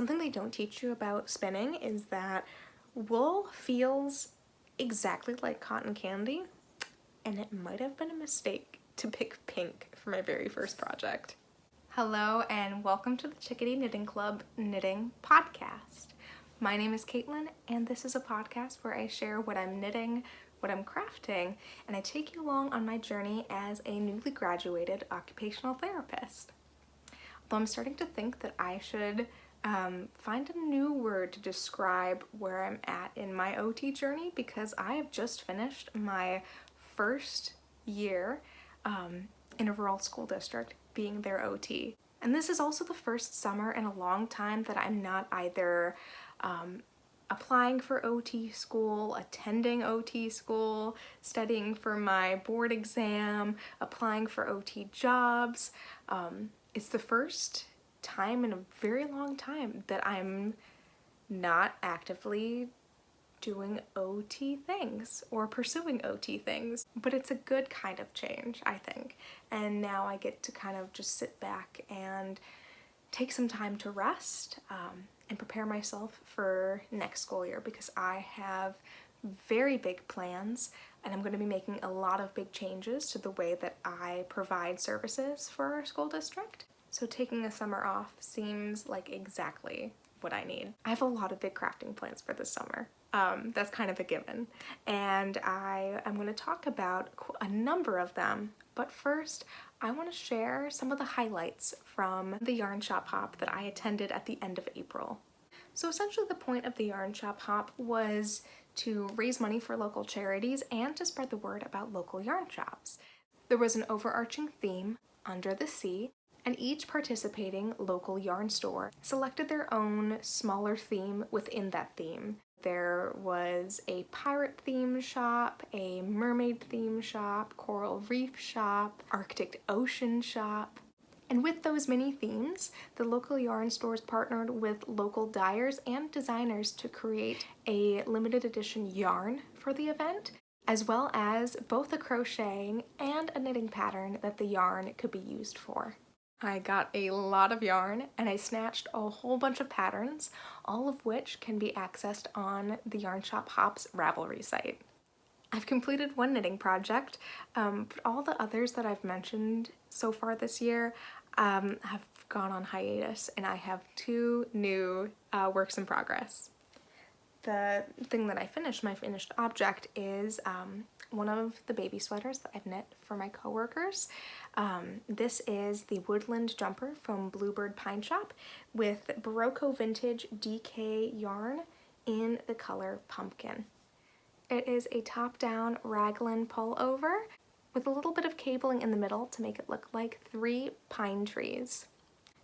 Something they don't teach you about spinning is that wool feels exactly like cotton candy, and it might have been a mistake to pick pink for my very first project. Hello and welcome to the Chickadee Knitting Club Knitting Podcast. My name is Caitlin, and this is a podcast where I share what I'm knitting, what I'm crafting, and I take you along on my journey as a newly graduated occupational therapist. Although I'm starting to think that I should find a new word to describe where I'm at in my OT journey, because I have just finished my first year in a rural school district being their OT. And this is also the first summer in a long time that I'm not either applying for OT school, attending OT school, studying for my board exam, applying for OT jobs. It's the first time in a very long time that I'm not actively doing OT things or pursuing OT things, but it's a good kind of change, I think. And now I get to kind of just sit back and take some time to rest and prepare myself for next school year, because I have very big plans and I'm going to be making a lot of big changes to the way that I provide services for our school district. So taking a summer off seems like exactly what I need. I have a lot of big crafting plans for this summer. That's kind of a given. And I'm going to talk about a number of them. But first, I want to share some of the highlights from the Yarn Shop Hop that I attended at the end of April. So essentially the point of the Yarn Shop Hop was to raise money for local charities and to spread the word about local yarn shops. There was an overarching theme, Under the Sea, and each participating local yarn store selected their own smaller theme within that theme. There was a pirate theme shop, a mermaid theme shop, coral reef shop, Arctic ocean shop. And with those many themes, the local yarn stores partnered with local dyers and designers to create a limited edition yarn for the event, as well as both a crocheting and a knitting pattern that the yarn could be used for. I got a lot of yarn and I snatched a whole bunch of patterns, all of which can be accessed on the Yarn Shop Hop's Ravelry site. I've completed one knitting project, but all the others that I've mentioned so far this year have gone on hiatus, and I have 2 new works in progress. The thing that I finished, my finished object, is one of the baby sweaters that I've knit for my coworkers. This is the Woodland Jumper from Bluebird Pine Shop with Barocco Vintage DK yarn in the color Pumpkin. It is a top-down raglan pullover with a little bit of cabling in the middle to make it look like 3 pine trees.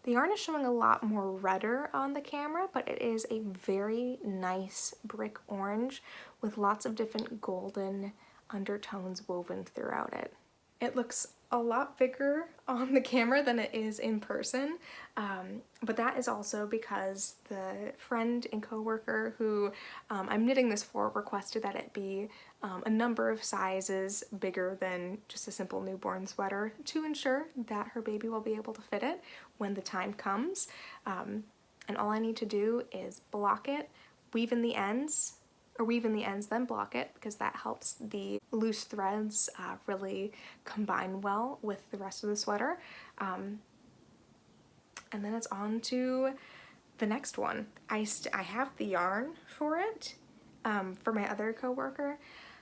The yarn is showing a lot more redder on the camera, but it is a very nice brick orange with lots of different golden undertones woven throughout it. It looks a lot bigger on the camera than it is in person, but that is also because the friend and coworker who I'm knitting this for requested that it be a number of sizes bigger than just a simple newborn sweater to ensure that her baby will be able to fit it when the time comes. And all I need to do is block it, weave in the ends then block it, because that helps the loose threads really combine well with the rest of the sweater. And then it's on to the next one. I have the yarn for it, for my other coworker,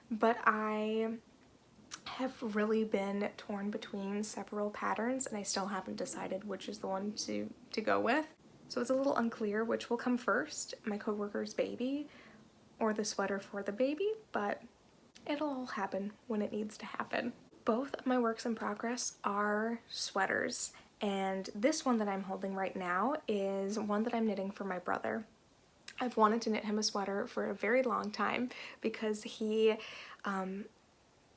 but I have really been torn between several patterns and I still haven't decided which is the one to go with. So it's a little unclear which will come first, my coworker's baby or the sweater for the baby, but it'll all happen when it needs to happen. Both of my works in progress are sweaters, and this one that I'm holding right now is one that I'm knitting for my brother. I've wanted to knit him a sweater for a very long time because he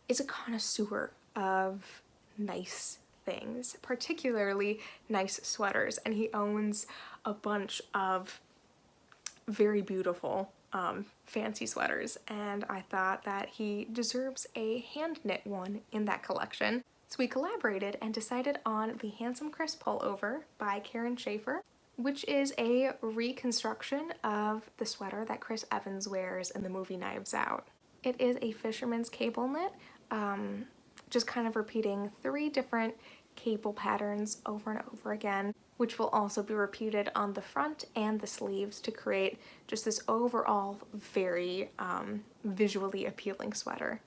is a connoisseur of nice things, particularly nice sweaters, and he owns a bunch of very beautiful fancy sweaters, and I thought that he deserves a hand knit one in that collection. So we collaborated and decided on the Handsome Crisp pullover by Karen Schaefer. which is a reconstruction of the sweater that Chris Evans wears in the movie Knives Out. It is a fisherman's cable knit, just kind of repeating 3 different cable patterns over and over again, which will also be repeated on the front and the sleeves to create just this overall very visually appealing sweater.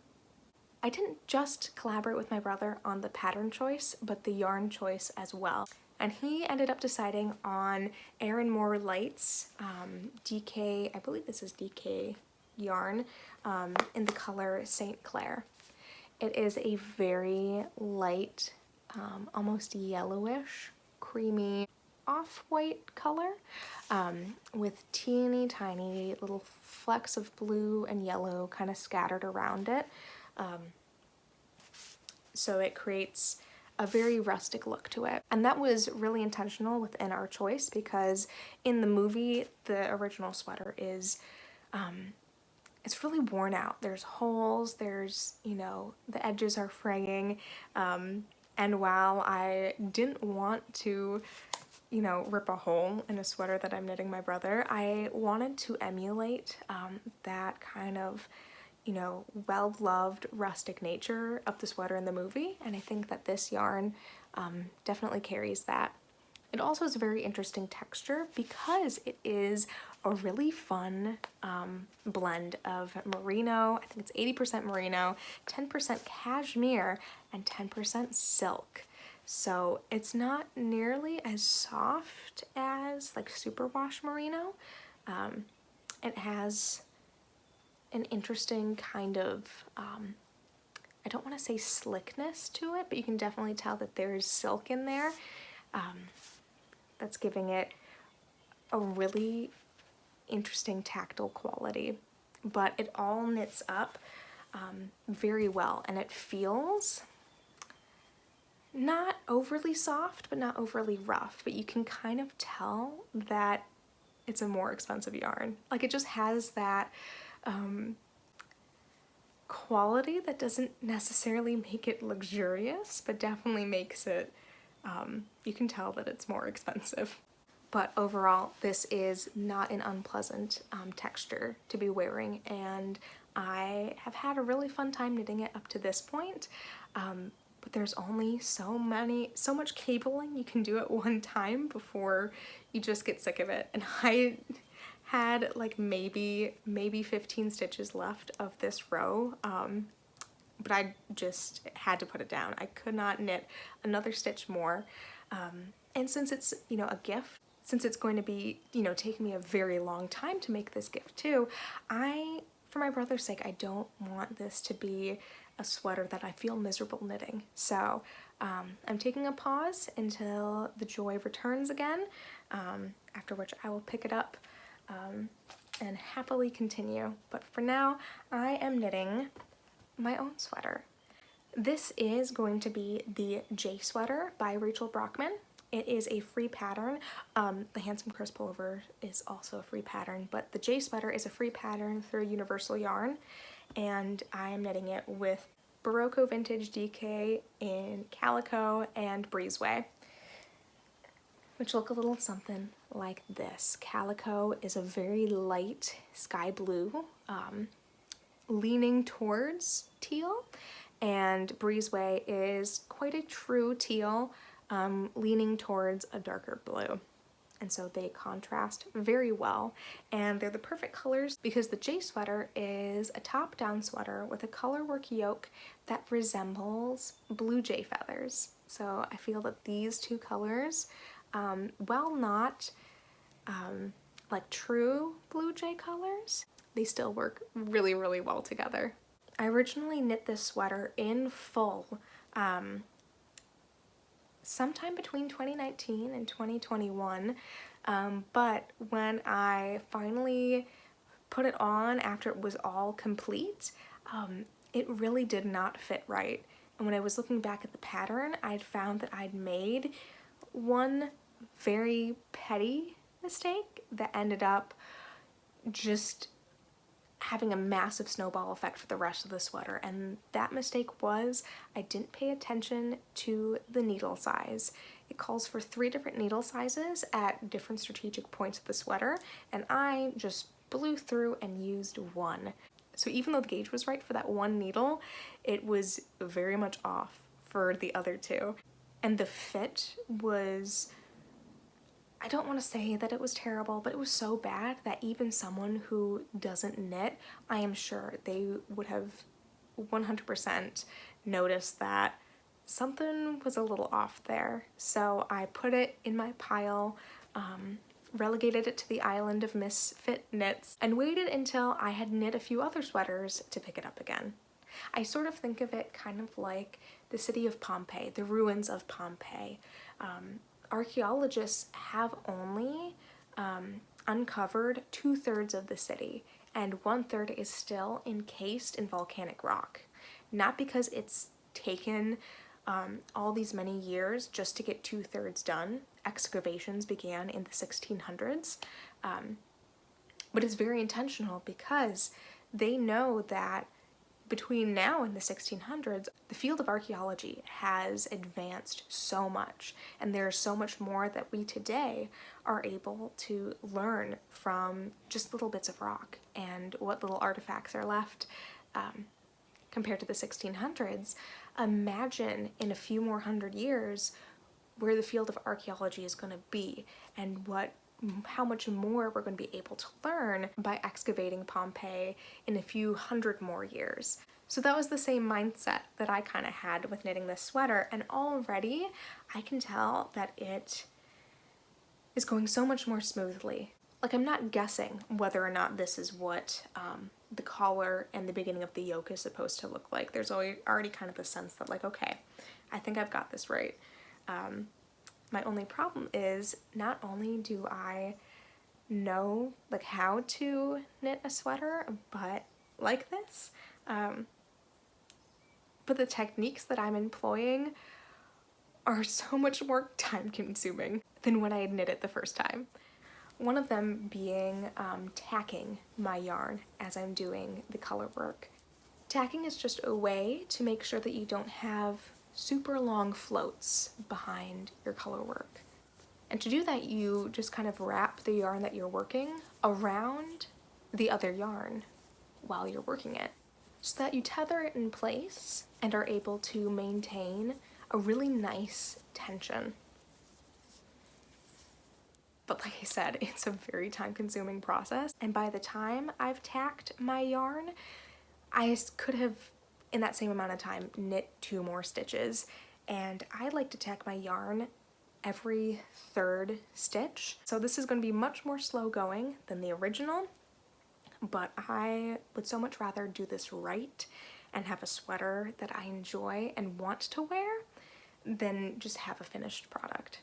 I didn't just collaborate with my brother on the pattern choice, but the yarn choice as well. And he ended up deciding on Erin Moore Light's DK, I believe this is DK yarn, in the color St. Clair. It is a very light, almost yellowish, creamy, off-white color with teeny tiny little flecks of blue and yellow kind of scattered around it. So it creates a very rustic look to it. And that was really intentional within our choice because in the movie, the original sweater is, it's really worn out. There's holes, there's, you know, the edges are fraying. And while I didn't want to, you know, rip a hole in a sweater that I'm knitting my brother, I wanted to emulate that kind of, you know, well-loved rustic nature of the sweater in the movie, and I think that this yarn definitely carries that. It also has a very interesting texture because it is a really fun blend of merino. I think it's 80% merino, 10% cashmere, and 10% silk. So it's not nearly as soft as like superwash merino. It has an interesting kind of, I don't want to say slickness to it, but you can definitely tell that there's silk in there. That's giving it a really interesting tactile quality, but it all knits up very well, and it feels not overly soft, but not overly rough, but you can kind of tell that it's a more expensive yarn. Like it just has that quality that doesn't necessarily make it luxurious, but definitely makes it, you can tell that it's more expensive. But overall, this is not an unpleasant texture to be wearing, and I have had a really fun time knitting it up to this point. But there's only so much cabling you can do at one time before you just get sick of it. And I had like maybe 15 stitches left of this row, but I just had to put it down. I could not knit another stitch more. And since it's, you know, a gift, since it's going to be, you know, taking me a very long time to make this gift too, for my brother's sake, I don't want this to be a sweater that I feel miserable knitting. So I'm taking a pause until the joy returns again, after which I will pick it up and happily continue. But for now, I am knitting my own sweater. This is going to be the J Sweater by Rachel Brockman. It is a free pattern. The Handsome Crisp Pullover is also a free pattern, but the J Sweater is a free pattern through Universal Yarn, and I am knitting it with Barocco Vintage DK in Calico and Breezeway, which look a little something like this. Calico is a very light sky blue, leaning towards teal, and Breezeway is quite a true teal, leaning towards a darker blue. And so they contrast very well, and they're the perfect colors because the J Sweater is a top-down sweater with a colorwork yoke that resembles blue jay feathers. So I feel that these two colors, while not like true blue jay colors, they still work really, really well together. I originally knit this sweater in full sometime between 2019 and 2021, but when I finally put it on after it was all complete, it really did not fit right. And when I was looking back at the pattern, I'd found that I'd made one very petty mistake that ended up just having a massive snowball effect for the rest of the sweater. And that mistake was I didn't pay attention to the needle size. It calls for 3 different needle sizes at different strategic points of the sweater, and I just blew through and used one. So even though the gauge was right for that one needle, it was very much off for the other 2. And the fit was, I don't want to say that it was terrible, but it was so bad that even someone who doesn't knit, I am sure they would have 100% noticed that something was a little off there. So I put it in my pile, relegated it to the island of misfit knits, and waited until I had knit a few other sweaters to pick it up again. I sort of think of it kind of like the city of Pompeii, the ruins of Pompeii. Archaeologists have only uncovered 2/3 of the city, and 1/3 is still encased in volcanic rock. Not because it's taken all these many years just to get 2/3 done. Excavations began in the 1600s, but it's very intentional because they know that between now and the 1600s, the field of archaeology has advanced so much, and there's so much more that we today are able to learn from just little bits of rock and what little artifacts are left compared to the 1600s. Imagine in a few more hundred years where the field of archaeology is going to be and how much more we're going to be able to learn by excavating Pompeii in a few hundred more years. So that was the same mindset that I kind of had with knitting this sweater, and already I can tell that it is going so much more smoothly. Like, I'm not guessing whether or not this is what the collar and the beginning of the yoke is supposed to look like. There's already kind of the sense that, like, okay, I think I've got this right. My only problem is not only do I know like how to knit a sweater, but like this, but the techniques that I'm employing are so much more time consuming than when I had knit it the first time. One of them being tacking my yarn as I'm doing the color work. Tacking is just a way to make sure that you don't have super long floats behind your color work. And to do that, you just kind of wrap the yarn that you're working around the other yarn while you're working it, so that you tether it in place and are able to maintain a really nice tension. But like I said, it's a very time-consuming process, and by the time I've tacked my yarn, I could have, in that same amount of time, knit 2 more stitches. And I like to tack my yarn every 3rd stitch. So this is going to be much more slow going than the original, but I would so much rather do this right and have a sweater that I enjoy and want to wear than just have a finished product.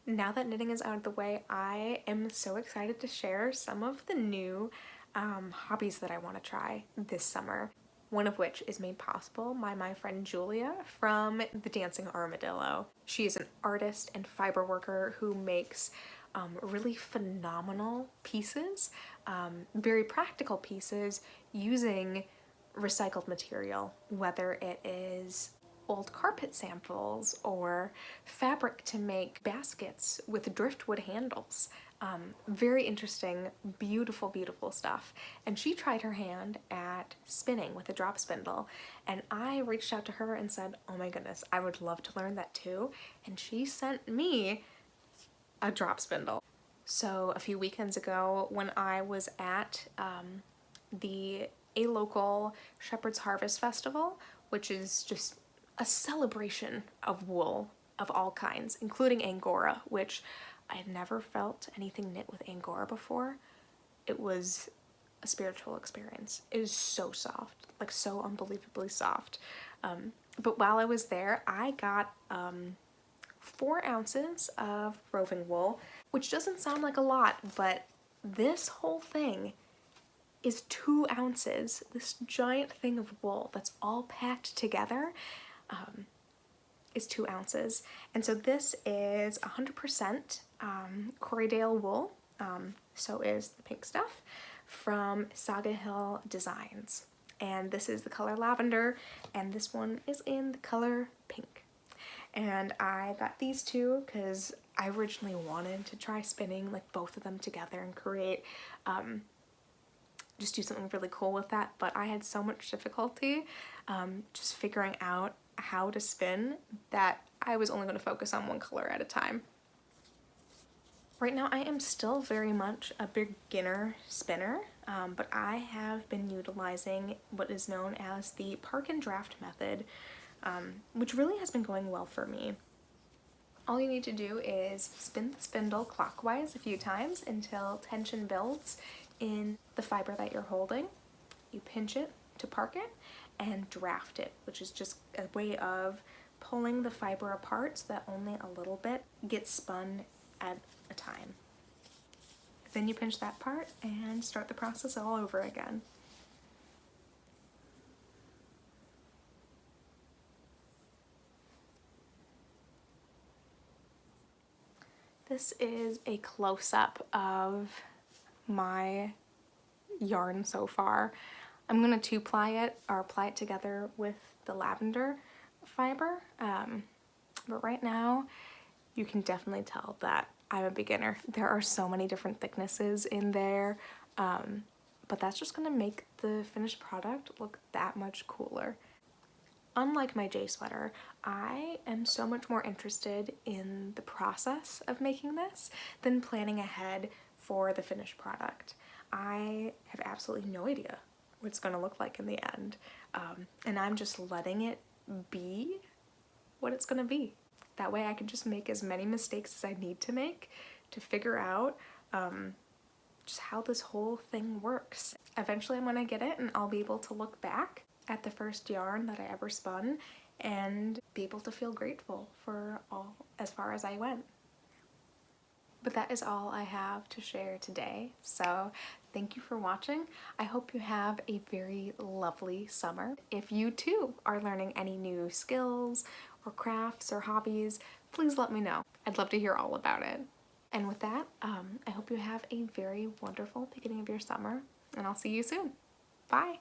Now that knitting is out of the way, I am so excited to share some of the new hobbies that I want to try this summer. One of which is made possible by my friend Julia from the Dancing Armadillo. She is an artist and fiber worker who makes really phenomenal pieces, very practical pieces using recycled material, whether it is old carpet samples or fabric to make baskets with driftwood handles. Very interesting, beautiful, beautiful stuff. And she tried her hand at spinning with a drop spindle, and I reached out to her and said, oh my goodness, I would love to learn that too. And she sent me a drop spindle. So a few weekends ago, when I was at a local Shepherd's Harvest Festival, which is just a celebration of wool of all kinds, including Angora, which I had never felt anything knit with Angora before. It was a spiritual experience. It was so soft, like so unbelievably soft. But while I was there, I got 4 ounces of roving wool, which doesn't sound like a lot, but this whole thing is 2 ounces. This giant thing of wool that's all packed together is 2 ounces. And so this is 100% Corriedale wool, so is the pink stuff, from Saga Hill Designs. And this is the color lavender, and this one is in the color pink. And I got these two because I originally wanted to try spinning like both of them together and create, just do something really cool with that. But I had so much difficulty just figuring out how to spin that I was only going to focus on one color at a time. Right now I am still very much a beginner spinner, but I have been utilizing what is known as the park and draft method, which really has been going well for me. All you need to do is spin the spindle clockwise a few times until tension builds in the fiber that you're holding. You pinch it to park it and draft it, which is just a way of pulling the fiber apart so that only a little bit gets spun at a time. Then you pinch that part and start the process all over again. This is a close-up of my yarn so far. I'm gonna two-ply it or ply it together with the lavender fiber, but right now you can definitely tell that I'm a beginner. There are so many different thicknesses in there, but that's just gonna make the finished product look that much cooler. Unlike my J sweater, I am so much more interested in the process of making this than planning ahead for the finished product. I have absolutely no idea what it's gonna look like in the end, and I'm just letting it be what it's gonna be. That way I can just make as many mistakes as I need to make to figure out just how this whole thing works. Eventually I'm gonna get it and I'll be able to look back at the first yarn that I ever spun and be able to feel grateful for all as far as I went. But that is all I have to share today. So thank you for watching. I hope you have a very lovely summer. If you too are learning any new skills or crafts or hobbies, please let me know. I'd love to hear all about it. And with that, I hope you have a very wonderful beginning of your summer, and I'll see you soon. Bye.